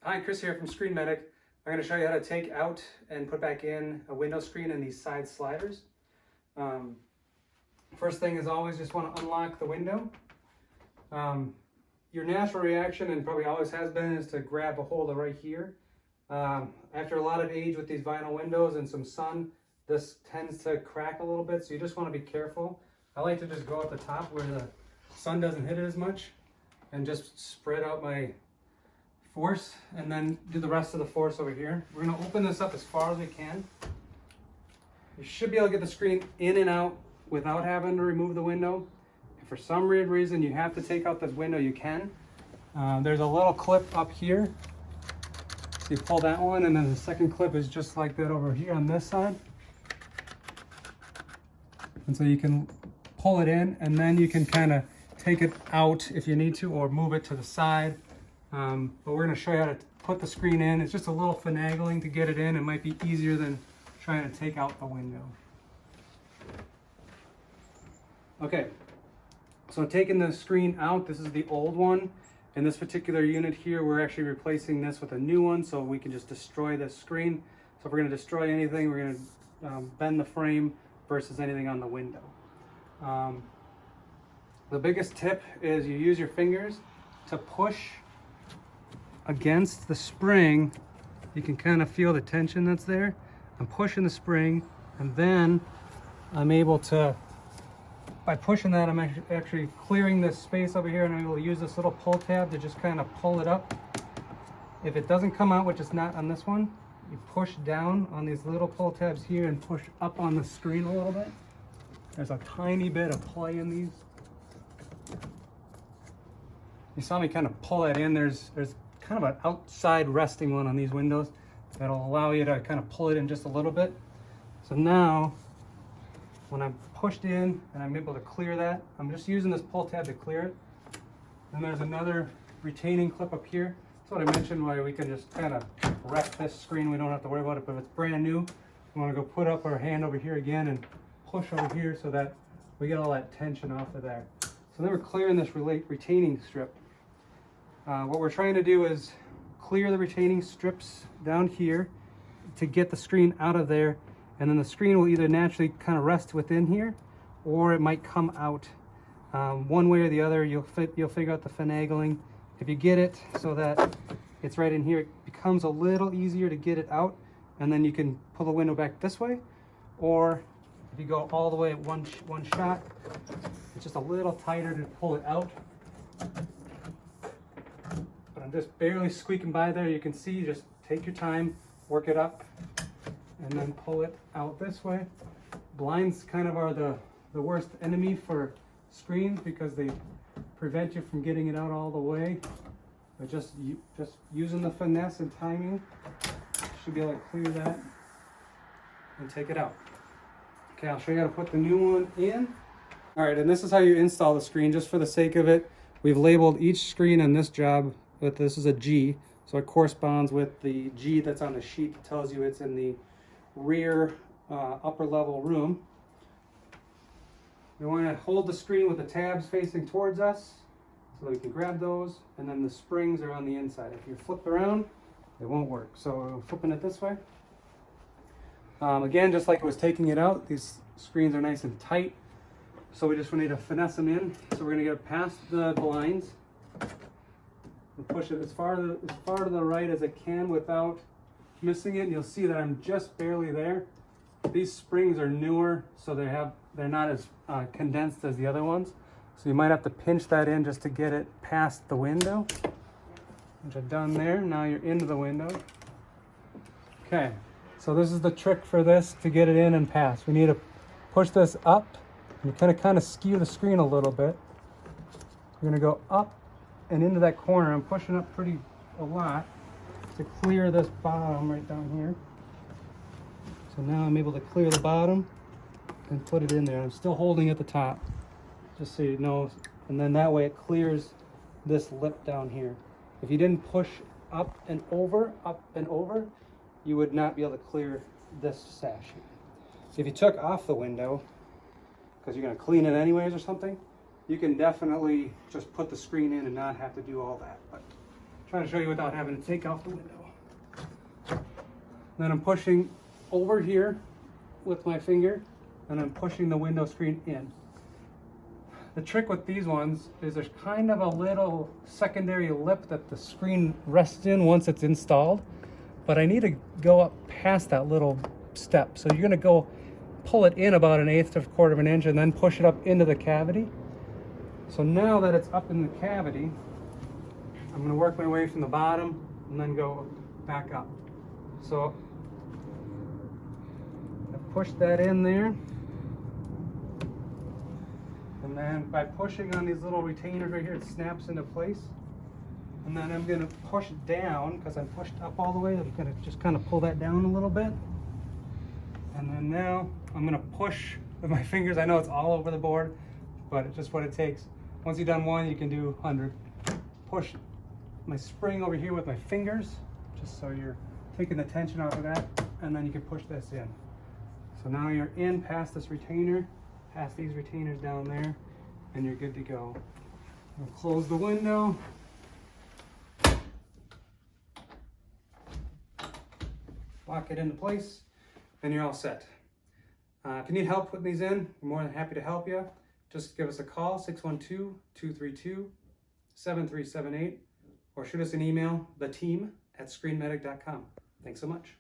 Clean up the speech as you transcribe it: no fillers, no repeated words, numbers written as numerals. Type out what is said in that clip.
Hi, Chris here from Screen Medic. I'm going to show you how to take out and put back in a window screen and these side sliders. First thing is always just want to unlock the window. Your natural reaction, and probably always has been, is to grab a hold of right here. After a lot of age with these vinyl windows and some sun, this tends to crack a little bit, so you just want to be careful. I like to just go at the top where the sun doesn't hit it as much and just spread out my force and then do the rest of the force over here. We're going to open this up as far as we can. You should be able to get the screen in and out without having to remove the window. If for some weird reason you have to take out this window, you can. There's a little clip up here. So you pull that one, and then the second clip is just like that over here on this side. And so you can pull it in, and then you can kind of take it out if you need to, or move it to the side. But we're going to show you how to put the screen in. It's just a little finagling to get it in. It might be easier than trying to take out the window. Okay, so taking the screen out, this is the old one. In this particular unit here, we're actually replacing this with a new one, so we can just destroy this screen. So if we're going to destroy anything, we're going to bend the frame versus anything on the window. The biggest tip is you use your fingers to push against the spring. You can kind of feel the tension that's there. I'm pushing the spring, and then I'm able to, by pushing that, I'm actually clearing this space over here, and I'm able to use this little pull tab to just kind of pull it up. If it doesn't come out, which is not on this one, you push down on these little pull tabs here and push up on the screen a little bit. There's a tiny bit of play in these. You saw me kind of pull that in. There's kind of an outside resting one on these windows that'll allow you to kind of pull it in just a little bit. So now, when I'm pushed in and I'm able to clear that, I'm just using this pull tab to clear it. And there's another retaining clip up here. That's what I mentioned, why we can just kind of wreck this screen. We don't have to worry about it, but if it's brand new, we want to go put up our hand over here again and push over here so that we get all that tension off of there. So then we're clearing this retaining strip. What we're trying to do is clear the retaining strips down here to get the screen out of there, and then the screen will either naturally kind of rest within here, or it might come out. One way or the other, you'll figure out the finagling. If you get it so that it's right in here, it becomes a little easier to get it out, and then you can pull the window back this way. Or if you go all the way at one shot, it's just a little tighter to pull it out. But I'm just barely squeaking by there. You can see, just take your time, work it up, and then pull it out this way. Blinds kind of are the worst enemy for screens because they prevent you from getting it out all the way. But just using the finesse and timing, you should be able to clear that and take it out. Okay, I'll show you how to put the new one in. All right, and this is how you install the screen. Just for the sake of it, we've labeled each screen on this job with, this is a G, so it corresponds with the G that's on the sheet that tells you it's in the rear upper level room. We want to hold the screen with the tabs facing towards us so that we can grab those, and then the springs are on the inside. If you flip around, it won't work. So I'm flipping it this way. Again, just like it was taking it out, these screens are nice and tight, so we just need to finesse them in. So we're going to get past the blinds and push it as far to the right as I can without missing it. And you'll see that I'm just barely there. These springs are newer, so they're not as condensed as the other ones. So you might have to pinch that in just to get it past the window, which I've done there. Now you're into the window. Okay, so this is the trick for this to get it in and pass. We need to push this up and kind of skew the screen a little bit. We're gonna go up and into that corner. I'm pushing up a lot to clear this bottom right down here. So now I'm able to clear the bottom and put it in there. I'm still holding at the top, just so you know. And then that way it clears this lip down here. If you didn't push up and over, you would not be able to clear this sash. If you took off the window, because you're going to clean it anyways or something, you can definitely just put the screen in and not have to do all that. But trying to show you without having to take off the window. Then I'm pushing over here with my finger, and I'm pushing the window screen in. The trick with these ones is there's kind of a little secondary lip that the screen rests in once it's installed, but I need to go up past that little step. So you're gonna go pull it in about 1/8 to 1/4 of an inch and then push it up into the cavity. So now that it's up in the cavity, I'm gonna work my way from the bottom and then go back up. So I push that in there. And then by pushing on these little retainers right here, it snaps into place. And then I'm gonna push down, because I'm pushed up all the way, I'm gonna just kind of pull that down a little bit. And then now I'm gonna push with my fingers. I know it's all over the board, but it's just what it takes. Once you've done one, you can do 100. Push my spring over here with my fingers, just so you're taking the tension out of that, and then you can push this in. So now you're in past this retainer, past these retainers down there, and you're good to go. We'll close the window. Lock it into place, and you're all set. If you need help putting these in, we're more than happy to help you. Just give us a call, 612-232-7378, or shoot us an email, theteam@screenmedic.com. Thanks so much.